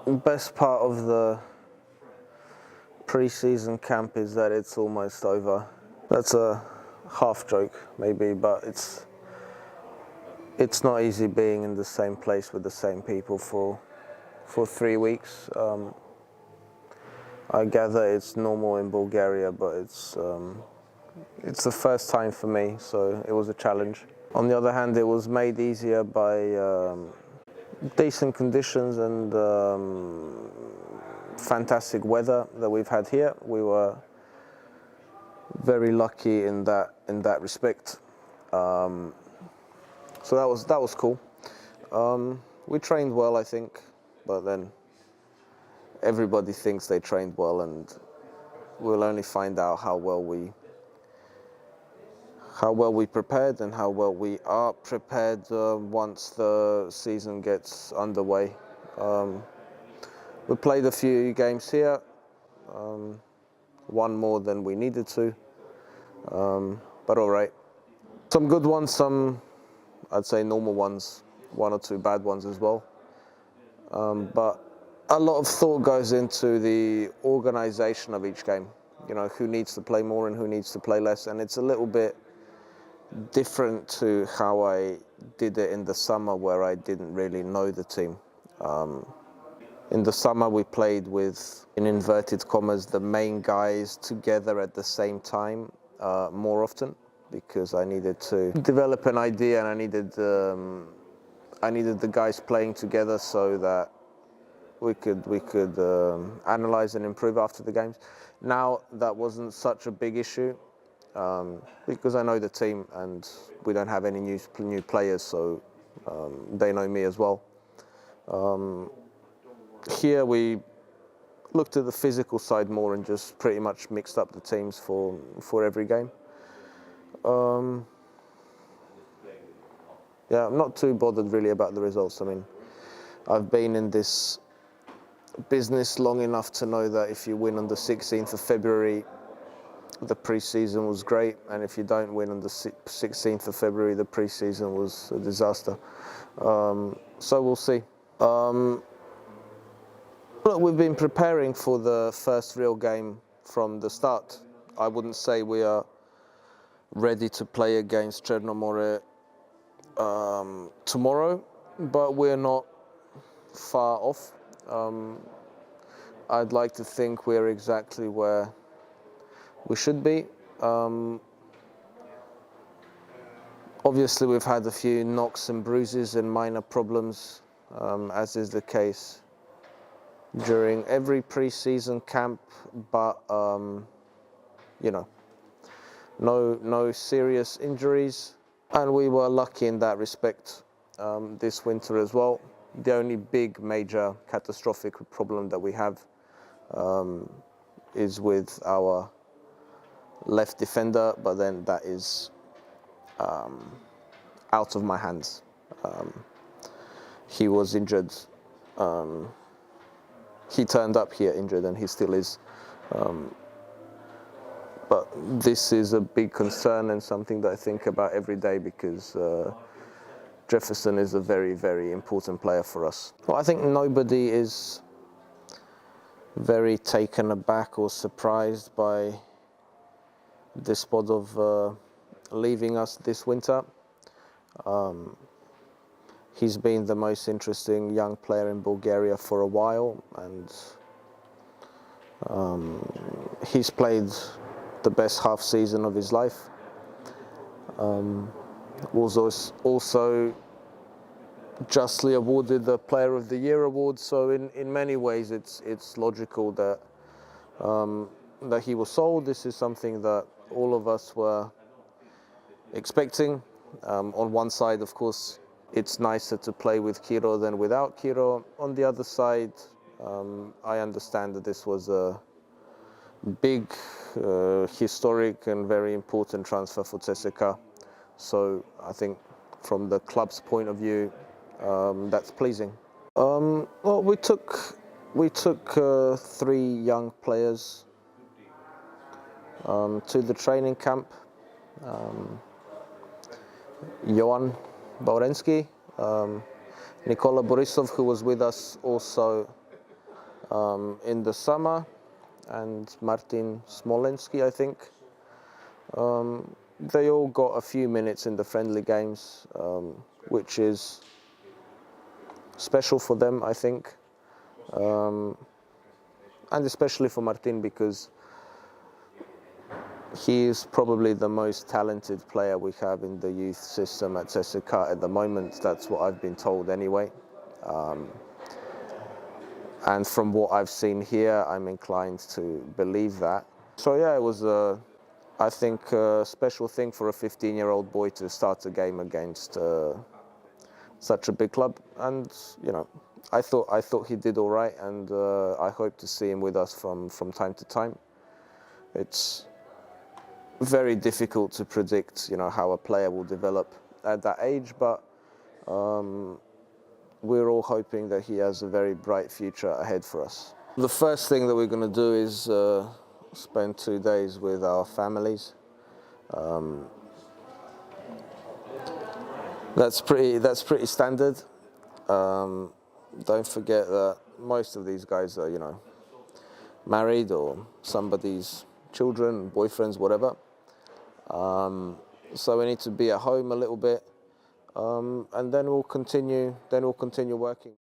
best part of the pre-season camp is that it's almost over. That's a half joke maybe, but it's not easy being in the same place with the same people for 3 weeks. I gather it's normal in Bulgaria, but it's the first time for me, so it was a challenge. On the other hand, it was made easier by decent conditions and fantastic weather that we've had here. We were very lucky in that respect. So that was cool. We trained well, I think, but then everybody thinks they trained well, and we'll only find out how well we prepared and how well we are prepared once the season gets underway. We played a few games here, one more than we needed to, but all right. Some good ones, some I'd say normal ones, one or two bad ones as well. But a lot of thought goes into the organization of each game. You know, who needs to play more and who needs to play less, and it's a little bit different to how I did it in the summer, where I didn't really know the team. In the summer we played with, in inverted commas, the main guys together at the same time more often, because I needed to develop an idea, and I needed the guys playing together so that we could analyze and improve after the games. Now that wasn't such a big issue, because I know the team and we don't have any new players, so they know me as well. Here we looked at the physical side more and just pretty much mixed up the teams for every game. Yeah, I'm not too bothered really about the results. I mean, I've been in this business long enough to know that if you win on the 16th of February, the pre-season was great, and if you don't win on the 16th of February, the pre-season was a disaster. So we'll see. Look, we've been preparing for the first real game from the start. I wouldn't say we are ready to play against Chernomore tomorrow, but we're not far off. I'd like to think we're exactly where we should be. Obviously, we've had a few knocks and bruises and minor problems, as is the case during every pre-season camp, but you know, no serious injuries, and we were lucky in that respect this winter as well. The only big, major, catastrophic problem that we have is with our left defender, but then that is out of my hands. He was injured. He turned up here injured, and he still is. But this is a big concern and something that I think about every day, because Jefferson is a very, very important player for us. Well, I think nobody is very taken aback or surprised by the spot of leaving us this winter. He's been the most interesting young player in Bulgaria for a while, and he's played the best half season of his life. Was also justly awarded the Player of the Year award, so in many ways it's logical that that he was sold. This is something that all of us were expecting. On one side, of course, it's nicer to play with Kiro than without Kiro. On the other side, I understand that this was a big, historic and very important transfer for CSKA. So I think from the club's point of view, that's pleasing. Well, we took 3 young players to the training camp. Johan Baurensky, Nikola Borisov, who was with us also in the summer, and Martin Smolenski, I think. They all got a few minutes in the friendly games, which is special for them, I think. And especially for Martin, because he is probably the most talented player we have in the youth system at CSKA at the moment. That's what I've been told anyway. And from what I've seen here, I'm inclined to believe that. So yeah, it was, I think, a special thing for a 15-year-old boy to start a game against such a big club. And, you know, I thought he did all right, and I hope to see him with us from time to time. It's very difficult to predict, you know, how a player will develop at that age, but we're all hoping that he has a very bright future ahead for us. The first thing that we're going to do is spend 2 days with our families. That's pretty standard. Don't forget that most of these guys are, you know, married or somebody's children, boyfriends, whatever. So we need to be at home a little bit, and then we'll continue working.